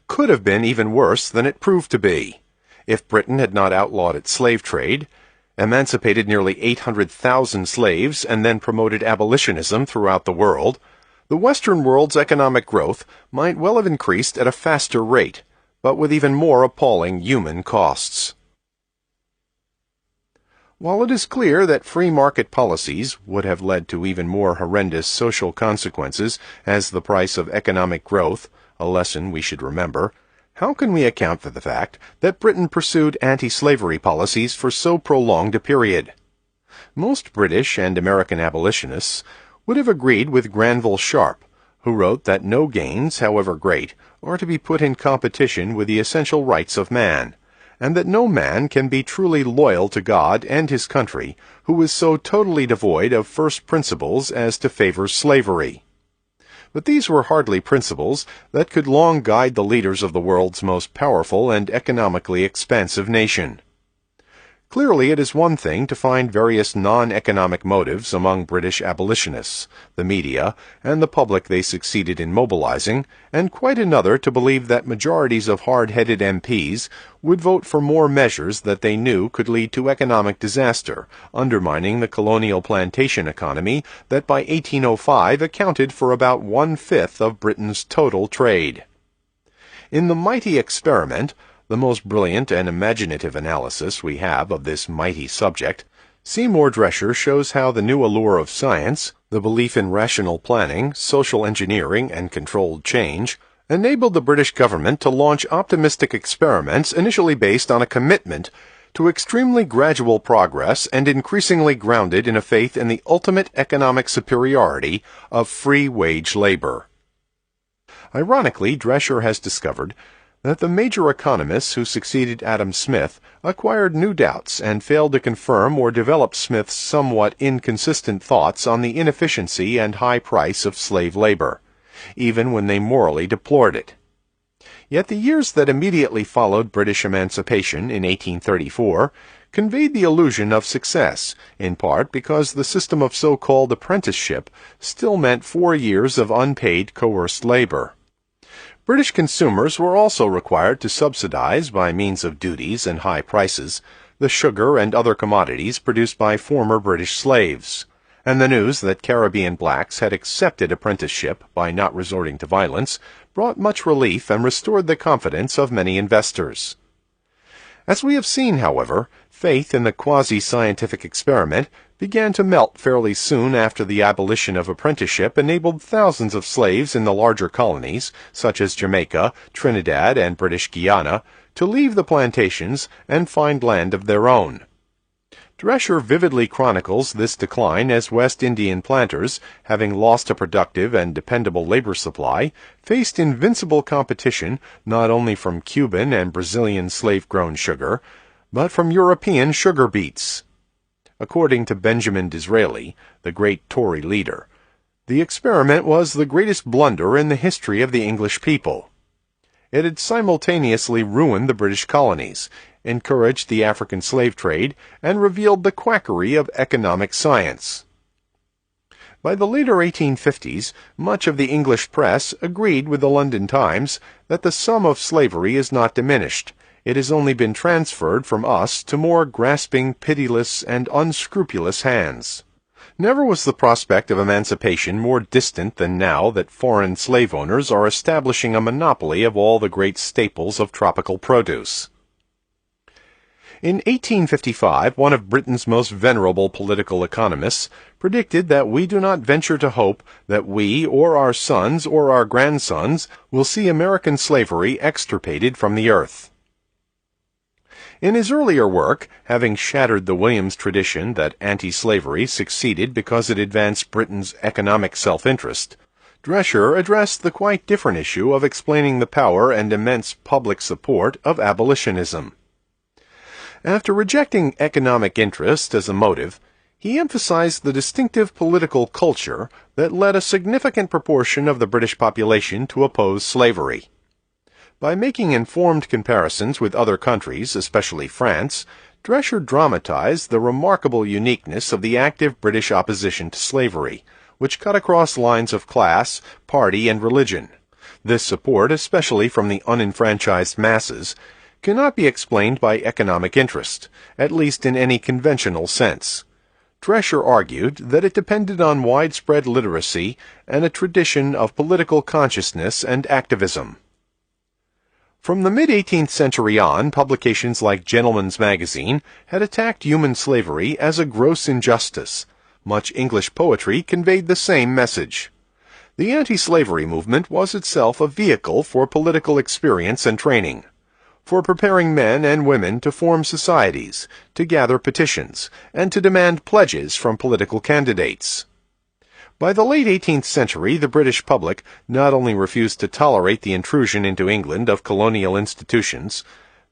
could have been even worse than it proved to be. If Britain had not outlawed its slave trade, emancipated nearly 800,000 slaves, and then promoted abolitionism throughout the world, the Western world's economic growth might well have increased at a faster rate, but with even more appalling human costs. While it is clear that free market policies would have led to even more horrendous social consequences as the price of economic growth, a lesson we should remember, how can we account for the fact that Britain pursued anti-slavery policies for so prolonged a period? Most British and American abolitionists would have agreed with Granville Sharp, who wrote that no gains, however great, are to be put in competition with the essential rights of man, and that no man can be truly loyal to God and his country who is so totally devoid of first principles as to favor slavery. But these were hardly principles that could long guide the leaders of the world's most powerful and economically expansive nation. Clearly, it is one thing to find various non-economic motives among British abolitionists, the media, and the public they succeeded in mobilizing, and quite another to believe that majorities of hard-headed MPs would vote for more measures that they knew could lead to economic disaster, undermining the colonial plantation economy that by 1805 accounted for about 1/5 of Britain's total trade. In the mighty experiment, the most brilliant and imaginative analysis we have of this mighty subject, Seymour Drescher shows how the new allure of science, the belief in rational planning, social engineering, and controlled change, enabled the British government to launch optimistic experiments initially based on a commitment to extremely gradual progress and increasingly grounded in a faith in the ultimate economic superiority of free wage labor. Ironically, Drescher has discovered that the major economists who succeeded Adam Smith acquired new doubts and failed to confirm or develop Smith's somewhat inconsistent thoughts on the inefficiency and high price of slave labor, even when they morally deplored it. Yet the years that immediately followed British emancipation in 1834 conveyed the illusion of success, in part because the system of so-called apprenticeship still meant 4 years of unpaid coerced labor. British consumers were also required to subsidize, by means of duties and high prices, the sugar and other commodities produced by former British slaves, and the news that Caribbean blacks had accepted apprenticeship by not resorting to violence brought much relief and restored the confidence of many investors. As we have seen, however, faith in the quasi-scientific experiment began to melt fairly soon after the abolition of apprenticeship enabled thousands of slaves in the larger colonies, such as Jamaica, Trinidad, and British Guiana, to leave the plantations and find land of their own. Drescher vividly chronicles this decline as West Indian planters, having lost a productive and dependable labor supply, faced invincible competition not only from Cuban and Brazilian slave-grown sugar, but from European sugar beets. According to Benjamin Disraeli, the great Tory leader, the experiment was the greatest blunder in the history of the English people. It had simultaneously ruined the British colonies, encouraged the African slave trade, and revealed the quackery of economic science. By the later 1850s, much of the English press agreed with the London Times that the sum of slavery is not diminished. It has only been transferred from us to more grasping, pitiless, and unscrupulous hands. Never was the prospect of emancipation more distant than now that foreign slave owners are establishing a monopoly of all the great staples of tropical produce. In 1855, one of Britain's most venerable political economists predicted that we do not venture to hope that we, or our sons, or our grandsons, will see American slavery extirpated from the earth. In his earlier work, having shattered the Williams tradition that anti-slavery succeeded because it advanced Britain's economic self-interest, Drescher addressed the quite different issue of explaining the power and immense public support of abolitionism. After rejecting economic interest as a motive, he emphasized the distinctive political culture that led a significant proportion of the British population to oppose slavery. By making informed comparisons with other countries, especially France, Drescher dramatized the remarkable uniqueness of the active British opposition to slavery, which cut across lines of class, party, and religion. This support, especially from the unenfranchised masses, cannot be explained by economic interest, at least in any conventional sense. Drescher argued that it depended on widespread literacy and a tradition of political consciousness and activism. From the mid-18th century on, publications like Gentleman's Magazine had attacked human slavery as a gross injustice. Much English poetry conveyed the same message. The anti-slavery movement was itself a vehicle for political experience and training, for preparing men and women to form societies, to gather petitions, and to demand pledges from political candidates. By the late 18th century, the British public not only refused to tolerate the intrusion into England of colonial institutions,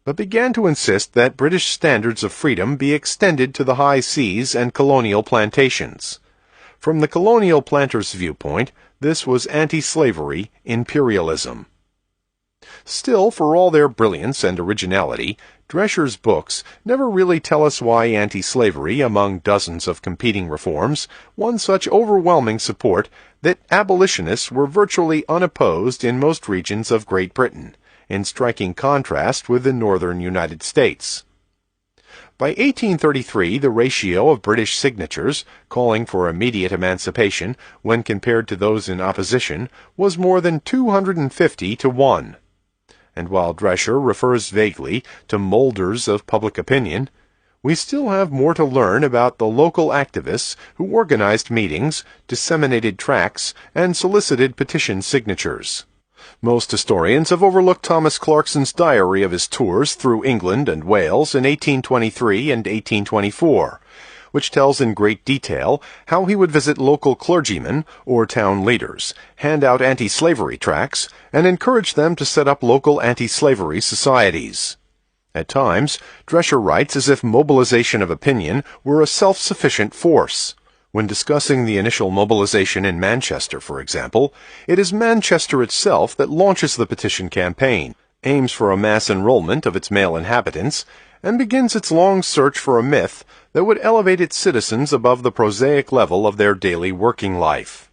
but began to insist that British standards of freedom be extended to the high seas and colonial plantations. From the colonial planters' viewpoint, this was anti-slavery imperialism. Still, for all their brilliance and originality, Drescher's books never really tell us why anti-slavery, among dozens of competing reforms, won such overwhelming support that abolitionists were virtually unopposed in most regions of Great Britain, in striking contrast with the northern United States. By 1833, the ratio of British signatures calling for immediate emancipation when compared to those in opposition was more than 250 to 1. And while Drescher refers vaguely to molders of public opinion, we still have more to learn about the local activists who organized meetings, disseminated tracts, and solicited petition signatures. Most historians have overlooked Thomas Clarkson's diary of his tours through England and Wales in 1823 and 1824, which tells in great detail how he would visit local clergymen or town leaders, hand out anti-slavery tracts, and encourage them to set up local anti-slavery societies. At times, Drescher writes as if mobilization of opinion were a self-sufficient force. When discussing the initial mobilization in Manchester, for example, it is Manchester itself that launches the petition campaign, aims for a mass enrollment of its male inhabitants, and begins its long search for a myth that would elevate its citizens above the prosaic level of their daily working life.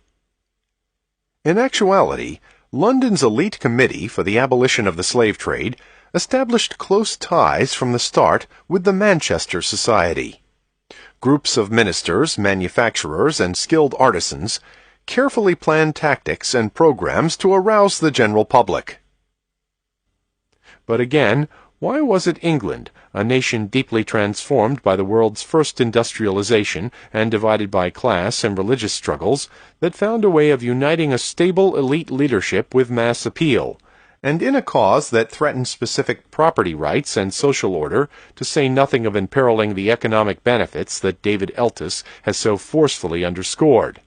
In actuality, London's elite committee for the abolition of the slave trade established close ties from the start with the Manchester Society. Groups of ministers, manufacturers, and skilled artisans carefully planned tactics and programs to arouse the general public. But again, why was it England, a nation deeply transformed by the world's first industrialization and divided by class and religious struggles, that found a way of uniting a stable elite leadership with mass appeal, and in a cause that threatened specific property rights and social order, to say nothing of imperiling the economic benefits that David Eltis has so forcefully underscored?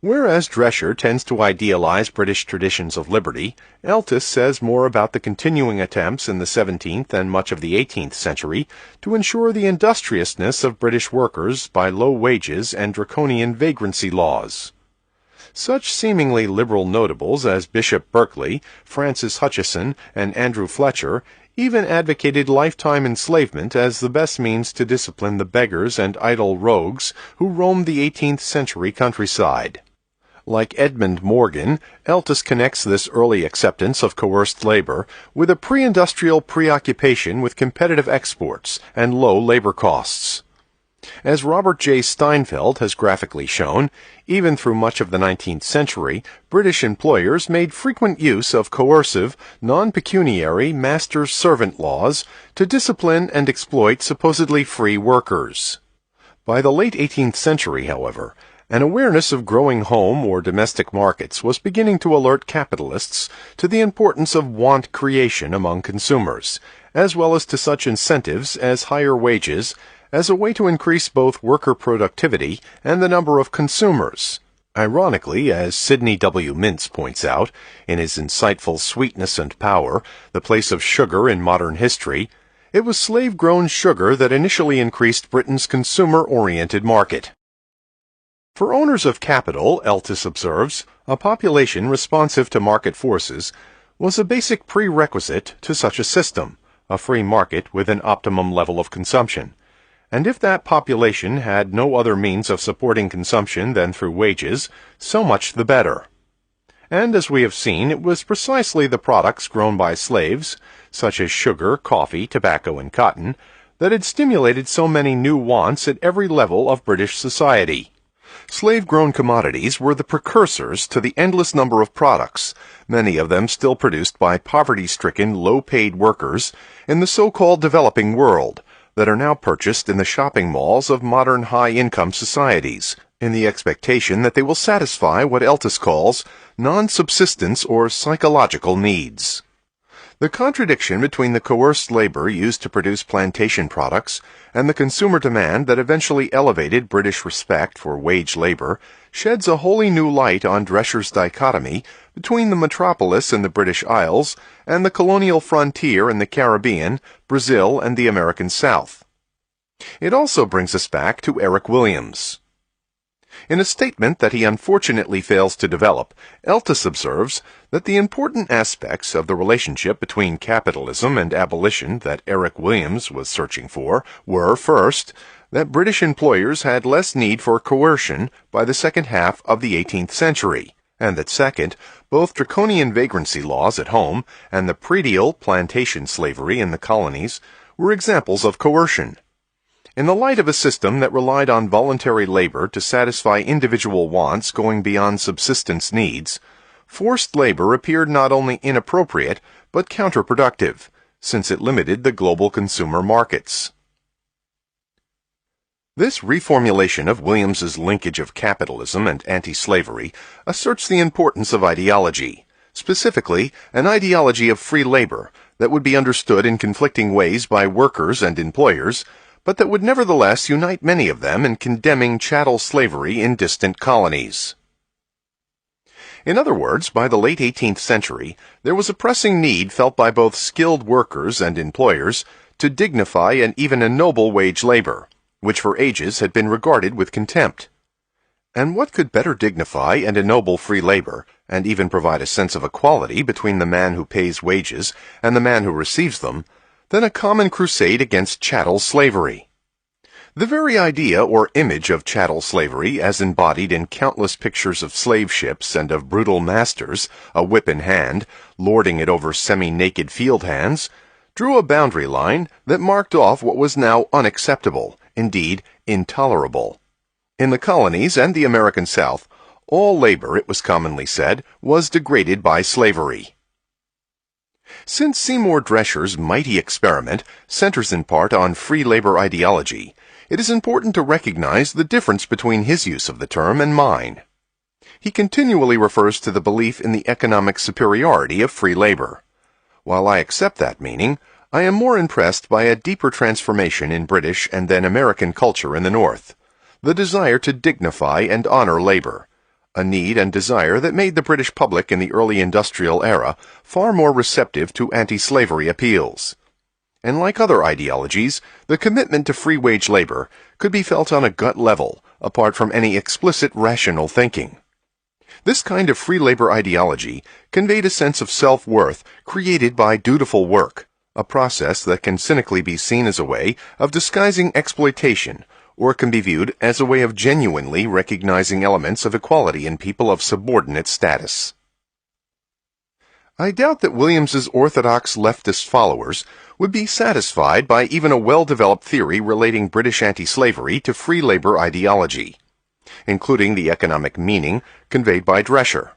Whereas Drescher tends to idealize British traditions of liberty, Eltis says more about the continuing attempts in the 17th and much of the 18th century to ensure the industriousness of British workers by low wages and draconian vagrancy laws. Such seemingly liberal notables as Bishop Berkeley, Francis Hutcheson, and Andrew Fletcher even advocated lifetime enslavement as the best means to discipline the beggars and idle rogues who roamed the 18th century countryside. Like Edmund Morgan, Eltis connects this early acceptance of coerced labor with a pre-industrial preoccupation with competitive exports and low labor costs. As Robert J. Steinfeld has graphically shown, even through much of the 19th century, British employers made frequent use of coercive, non-pecuniary master-servant laws to discipline and exploit supposedly free workers. By the late 18th century, however, an awareness of growing home or domestic markets was beginning to alert capitalists to the importance of want creation among consumers, as well as to such incentives as higher wages, as a way to increase both worker productivity and the number of consumers. Ironically, as Sidney W. Mintz points out, in his insightful Sweetness and Power, The Place of Sugar in Modern History, it was slave-grown sugar that initially increased Britain's consumer-oriented market. For owners of capital, Eltis observes, a population responsive to market forces was a basic prerequisite to such a system, a free market with an optimum level of consumption. And if that population had no other means of supporting consumption than through wages, so much the better. And as we have seen, it was precisely the products grown by slaves, such as sugar, coffee, tobacco, and cotton, that had stimulated so many new wants at every level of British society. Slave-grown commodities were the precursors to the endless number of products, many of them still produced by poverty-stricken, low-paid workers in the so-called developing world, that are now purchased in the shopping malls of modern high-income societies, in the expectation that they will satisfy what Eltis calls non-subsistence or psychological needs. The contradiction between the coerced labor used to produce plantation products and the consumer demand that eventually elevated British respect for wage labor sheds a wholly new light on Drescher's dichotomy between the metropolis in the British Isles and the colonial frontier in the Caribbean, Brazil, and the American South. It also brings us back to Eric Williams. In a statement that he unfortunately fails to develop, Eltis observes that the important aspects of the relationship between capitalism and abolition that Eric Williams was searching for were, first, that British employers had less need for coercion by the second half of the 18th century, and that second, both draconian vagrancy laws at home and the predial plantation slavery in the colonies were examples of coercion. In the light of a system that relied on voluntary labor to satisfy individual wants going beyond subsistence needs, forced labor appeared not only inappropriate but counterproductive, since it limited the global consumer markets. This reformulation of Williams's linkage of capitalism and anti-slavery asserts the importance of ideology, specifically an ideology of free labor that would be understood in conflicting ways by workers and employers, but that would nevertheless unite many of them in condemning chattel slavery in distant colonies. In other words, by the late 18th century, there was a pressing need felt by both skilled workers and employers to dignify and even ennoble wage labor, which for ages had been regarded with contempt. And what could better dignify and ennoble free labor, and even provide a sense of equality between the man who pays wages and the man who receives them, than a common crusade against chattel slavery? The very idea or image of chattel slavery, as embodied in countless pictures of slave ships and of brutal masters, a whip in hand, lording it over semi-naked field hands, drew a boundary line that marked off what was now unacceptable, indeed intolerable. In the colonies and the American South, all labor, it was commonly said, was degraded by slavery. Since Seymour Drescher's mighty experiment centers in part on free labor ideology, it is important to recognize the difference between his use of the term and mine. He continually refers to the belief in the economic superiority of free labor. While I accept that meaning, I am more impressed by a deeper transformation in British and then American culture in the North, the desire to dignify and honor labor, a need and desire that made the British public in the early industrial era far more receptive to anti-slavery appeals. And like other ideologies, the commitment to free wage labor could be felt on a gut level, apart from any explicit rational thinking. This kind of free labor ideology conveyed a sense of self-worth created by dutiful work, a process that can cynically be seen as a way of disguising exploitation, or can be viewed as a way of genuinely recognizing elements of equality in people of subordinate status. I doubt that Williams's orthodox leftist followers would be satisfied by even a well-developed theory relating British anti-slavery to free labor ideology, including the economic meaning conveyed by Drescher.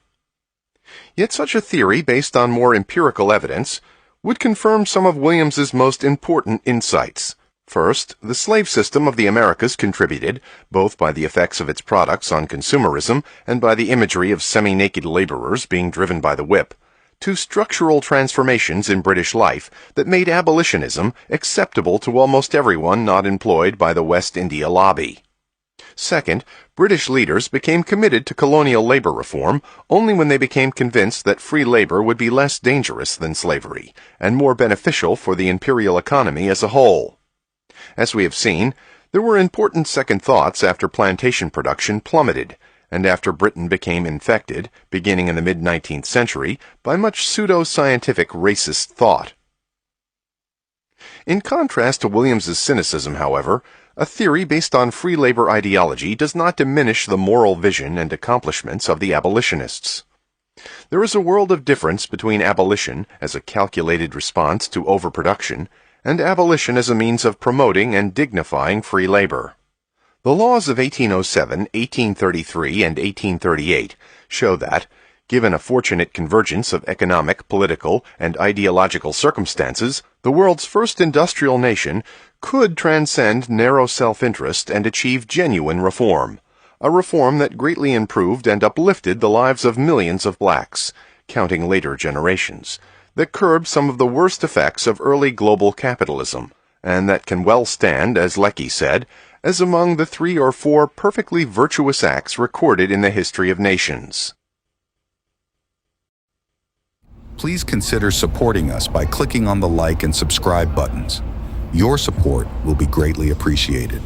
Yet such a theory, based on more empirical evidence, would confirm some of Williams's most important insights. First, the slave system of the Americas contributed, both by the effects of its products on consumerism and by the imagery of semi-naked laborers being driven by the whip, to structural transformations in British life that made abolitionism acceptable to almost everyone not employed by the West India lobby. Second, British leaders became committed to colonial labor reform only when they became convinced that free labor would be less dangerous than slavery and more beneficial for the imperial economy as a whole. As we have seen, there were important second thoughts after plantation production plummeted, and after Britain became infected, beginning in the mid-19th century, by much pseudo-scientific racist thought. In contrast to Williams's cynicism, however, a theory based on free labor ideology does not diminish the moral vision and accomplishments of the abolitionists. There is a world of difference between abolition as a calculated response to overproduction and abolition as a means of promoting and dignifying free labor. The laws of 1807, 1833, and 1838 show that, given a fortunate convergence of economic, political, and ideological circumstances, the world's first industrial nation could transcend narrow self-interest and achieve genuine reform, a reform that greatly improved and uplifted the lives of millions of blacks, counting later generations, that curbed some of the worst effects of early global capitalism, and that can well stand, as Lecky said, as among the 3 or 4 perfectly virtuous acts recorded in the history of nations. Please consider supporting us by clicking on the like and subscribe buttons. Your support will be greatly appreciated.